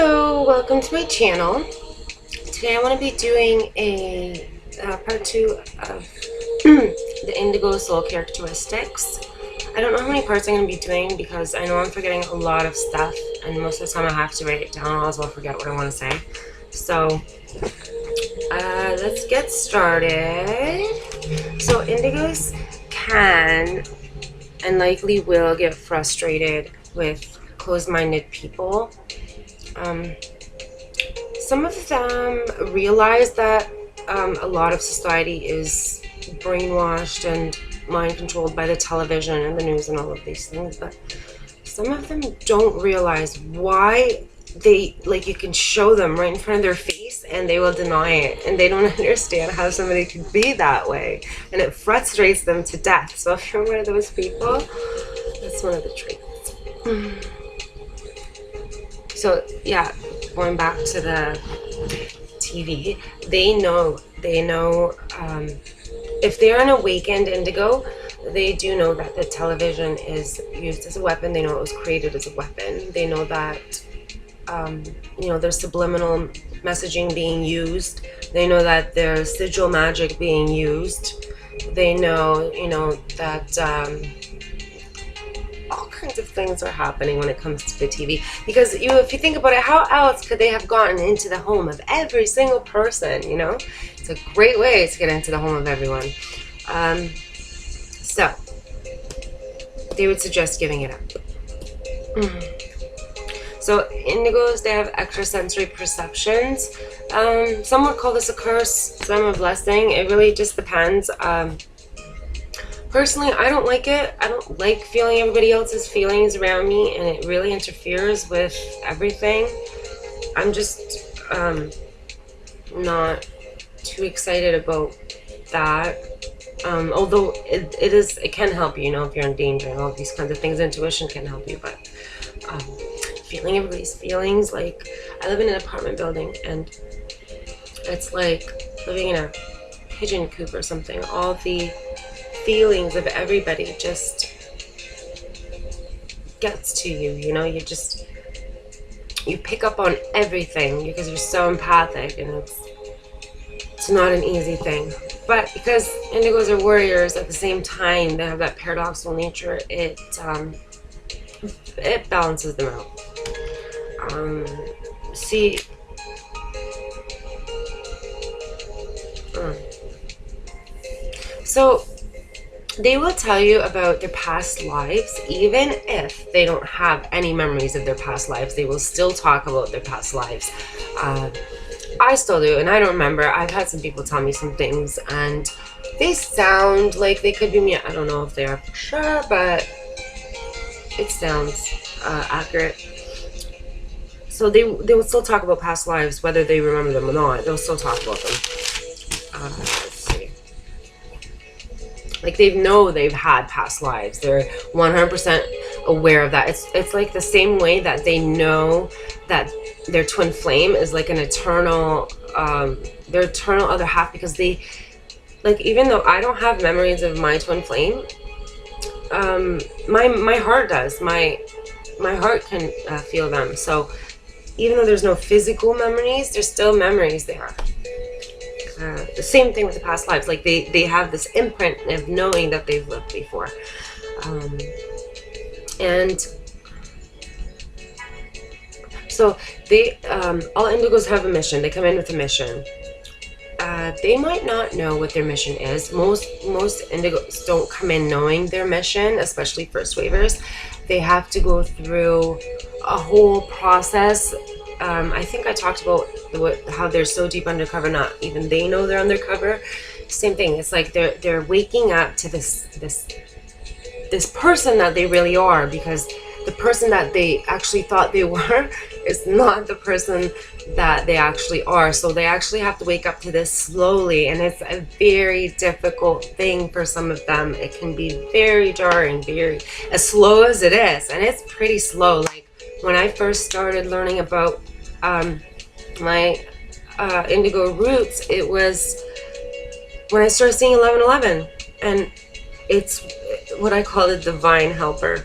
Hello, welcome to my channel. Today I want to be doing a part 2 of the Indigo Soul Characteristics. I don't know how many parts I'm going to be doing because I know I'm forgetting a lot of stuff, and most of the time I have to write it down or else I'll forget what I want to say. So let's get started. So indigos can and likely will get frustrated with closed-minded people. Some of them realize that a lot of society is brainwashed and mind-controlled by the television and the news and all of these things, but some of them don't realize why you can show them right in front of their face and they will deny it, and they don't understand how somebody could be that way, and it frustrates them to death. So if you're one of those people, that's one of the traits. So yeah, going back to the TV, they know if they're an awakened indigo, they do know that the television is used as a weapon. They know it was created as a weapon. They know that there's subliminal messaging being used. They know that there's sigil magic being used. They know, that all kinds of things are happening when it comes to the TV. Because if you think about it, how else could they have gotten into the home of every single person? It's a great way to get into the home of everyone. So they would suggest giving it up. So indigos, they have extrasensory perceptions. Some would call this a curse, some a blessing. It really just depends. Personally, I don't like it. I don't like feeling everybody else's feelings around me, and it really interferes with everything. I'm just not too excited about that. Although it can help you, if you're in danger and all these kinds of things. Intuition can help you, but feeling everybody's feelings, like I live in an apartment building, and it's like living in a pigeon coop or something. All the feelings of everybody just gets to you. You pick up on everything because you're so empathic, and it's not an easy thing. But because indigos are warriors, at the same time they have that paradoxical nature, it balances them out. So they will tell you about their past lives. Even if they don't have any memories of their past lives, they will still talk about their past lives. I still do, and I don't remember. I've had some people tell me some things, and they sound like they could be me. I don't know if they are for sure, but it sounds accurate. So they will still talk about past lives, whether they remember them or not. They'll still talk about them. Let's see. Like they've had past lives. They're 100% aware of that. It's like the same way that they know that their twin flame is like an eternal, their eternal other half, because they, like, even though I don't have memories of my twin flame, my heart does. My heart can feel them. So even though there's no physical memories, there's still memories there. The same thing with the past lives. Like they have this imprint of knowing that they've lived before. And so they, all indigos have a mission. They come in with a mission. They might not know what their mission is. Most indigos don't come in knowing their mission, especially first wavers. They have to go through a whole process. I think I talked about how they're so deep undercover, not even they know they're undercover. Same thing. It's like they're waking up to this person that they really are, because the person that they actually thought they were is not the person that they actually are. So they actually have to wake up to this slowly, and it's a very difficult thing for some of them. It can be very jarring, very as slow as it is, and it's pretty slow. Like when I first started learning about my indigo roots, it was when I started seeing 1111, and it's what I call the divine helper,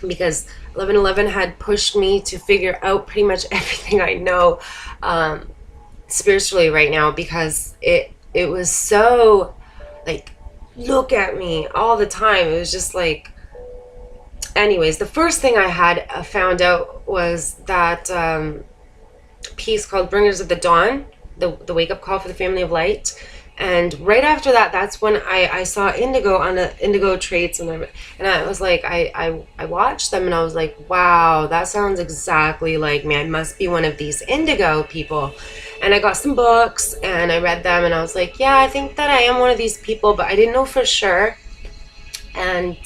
because 1111 had pushed me to figure out pretty much everything I know spiritually right now, because it was so like, look at me all the time. It was just like, anyways, the first thing I had found out was that piece called Bringers of the Dawn, the wake-up call for the family of light. And right after that, that's when I saw Indigo on the Indigo traits, and I was like, I watched them and I was like, wow, that sounds exactly like me. I must be one of these Indigo people. And I got some books and I read them and I was like, yeah, I think that I am one of these people, but I didn't know for sure. And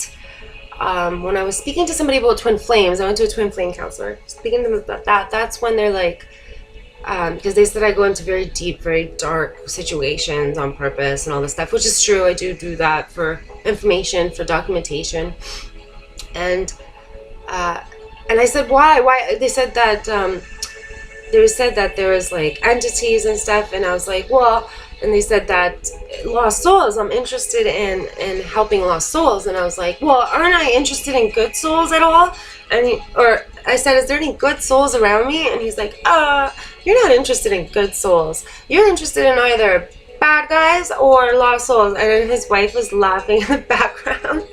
when I was speaking to somebody about twin flames, I went to a twin flame counselor, speaking to them about that, that's when they're like, because they said I go into very deep, very dark situations on purpose and all this stuff, which is true. I do that for information, for documentation. And I said, why? They said that there was like entities and stuff, and I was like, well, and they said that lost souls, I'm interested in helping lost souls. And I was like, well, aren't I interested in good souls at all? Or I said, is there any good souls around me? And he's like, you're not interested in good souls. You're interested in either bad guys or lost souls. And then his wife was laughing in the background.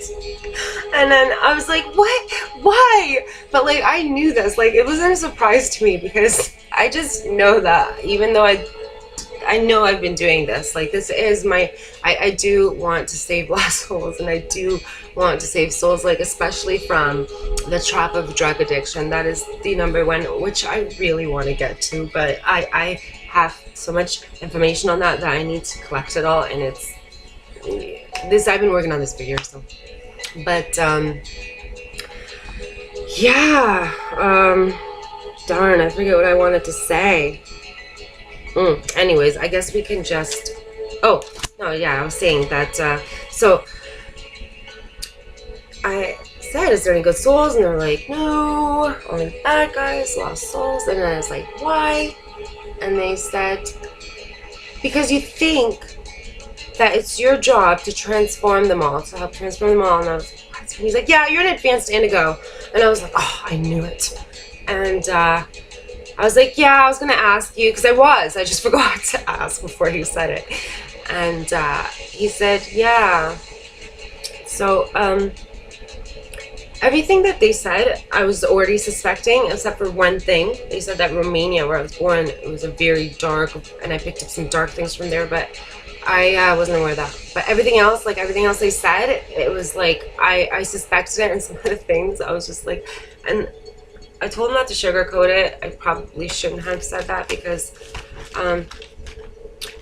And then I was like, what? Why? But like, I knew this. Like, it wasn't a surprise to me, because I just know that, even though I know I've been doing this. Like, this is my, I do want to save lost souls, and I do want to save souls, like, especially from the trap of drug addiction. That is the number one, which I really want to get to, but I have so much information on that I need to collect it all, and it's this, I've been working on this for years, so. But yeah, darn, I forget what I wanted to say. Anyways, I guess we can just, oh no, yeah, I was saying that so I said, is there any good souls? And they're like, no, only bad guys, lost souls. And then I was like, why? And they said, because you think that it's your job to transform them all, to help transform them all. And I was like, what? And he's like, yeah, you're an advanced Indigo. And I was like, oh, I knew it. And I was like, yeah, I was going to ask you, because I just forgot to ask before he said it. And he said, yeah. So everything that they said, I was already suspecting, except for one thing. They said that Romania, where I was born, it was a very dark, and I picked up some dark things from there, but I wasn't aware of that. But everything else, like everything else they said, it was like, I suspected it, and some of the things, I was just like, and I told him not to sugarcoat it. I probably shouldn't have said that, because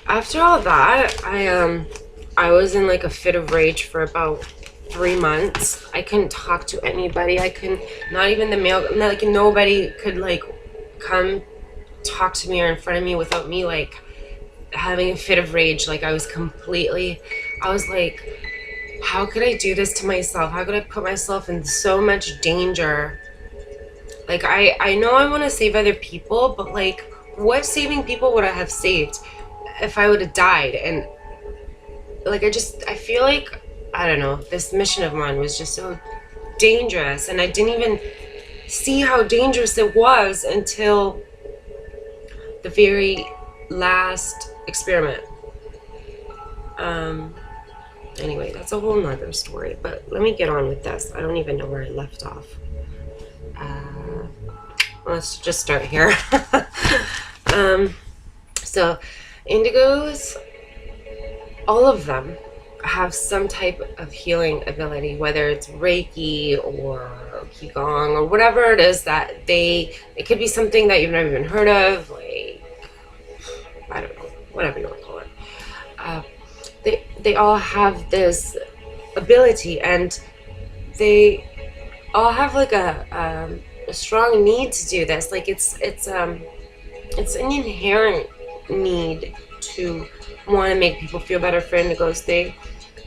after all that, I was in like a fit of rage for about 3 months. I couldn't talk to anybody. I couldn't, not even the male, like nobody could like come talk to me or in front of me without me like having a fit of rage. Like I was like, how could I do this to myself? How could I put myself in so much danger? Like, I know I want to save other people, but like, what saving people would I have saved if I would have died? And like, I feel like, I don't know, this mission of mine was just so dangerous, and I didn't even see how dangerous it was until the very last experiment. Anyway, that's a whole nother story, but let me get on with this. I don't even know where I left off. Let's just start here. So indigos, all of them have some type of healing ability, whether it's Reiki or Qigong or whatever it is that it could be something that you've never even heard of, like, I don't know, whatever you want to call it. They all have this ability, and they all have like a strong need to do this. Like it's an inherent need to want to make people feel better for indigos.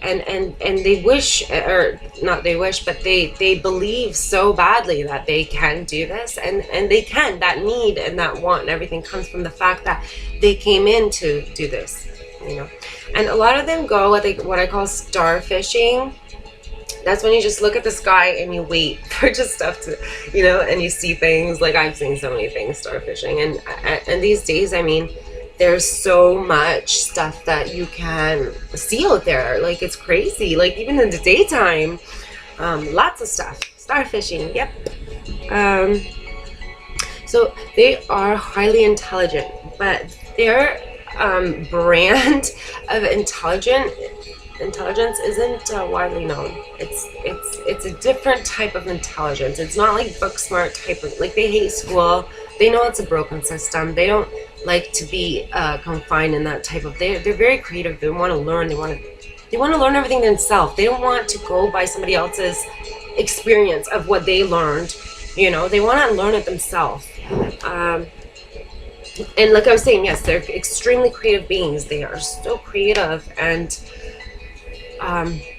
And they wish, or not they wish, but they believe so badly that they can do this, and they can. That need and that want and everything comes from the fact that they came in to do this, you know. And a lot of them go what I call starfishing, That's when you just look at the sky and you wait for just stuff to, you know, and you see things. Like, I've seen so many things starfishing, and these days, I mean, there's so much stuff that you can see out there. Like, it's crazy. Like, even in the daytime, lots of stuff. Starfishing, yep. So they are highly intelligent, but their brand of intelligence isn't widely known. It's a different type of intelligence. It's not like book smart type of, like, they hate school. They know it's a broken system. They don't like to be confined in that type of. They're very creative. They want to learn. They want to learn everything themselves. They don't want to go by somebody else's experience of what they learned. You know, they want to learn it themselves. And like I was saying, yes, they're extremely creative beings. They are so creative, and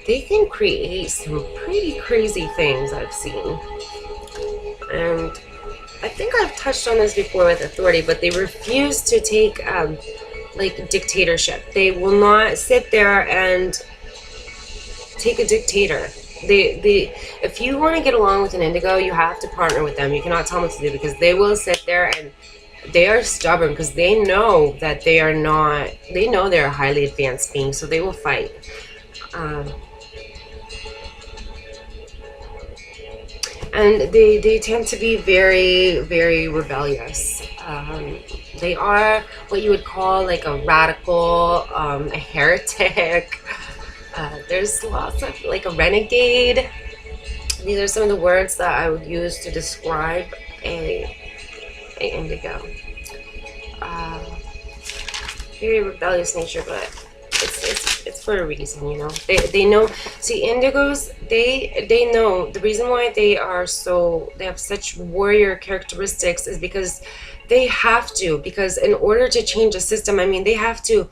they can create some pretty crazy things I've seen. And I think I've touched on this before with authority, but they refuse to take like dictatorship. They will not sit there and take a dictator. If you want to get along with an indigo, you have to partner with them. You cannot tell them what to do, because they will sit there and they are stubborn, because they know that they are not. They know they're a highly advanced being, so they will fight. And they tend to be very, very rebellious. They are what you would call like a radical, a heretic. There's lots of, like, a renegade. These are some of the words that I would use to describe a indigo. Very rebellious nature, but it's for a reason, you know. They know. See, indigos, they know the reason why they have such warrior characteristics is because they have to. Because in order to change a system, I mean, they have to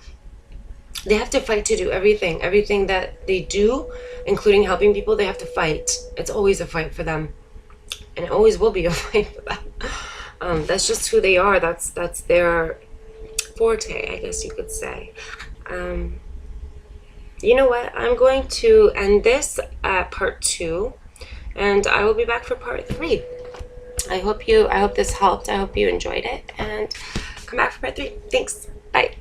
fight to do everything that they do, including helping people. They have to fight. It's always a fight for them, and it always will be a fight for them. That's just who they are. That's their forte, I guess you could say. You know what? I'm going to end this at part 2, and I will be back for part 3. I hope this helped. I hope you enjoyed it, and come back for part 3. Thanks. Bye.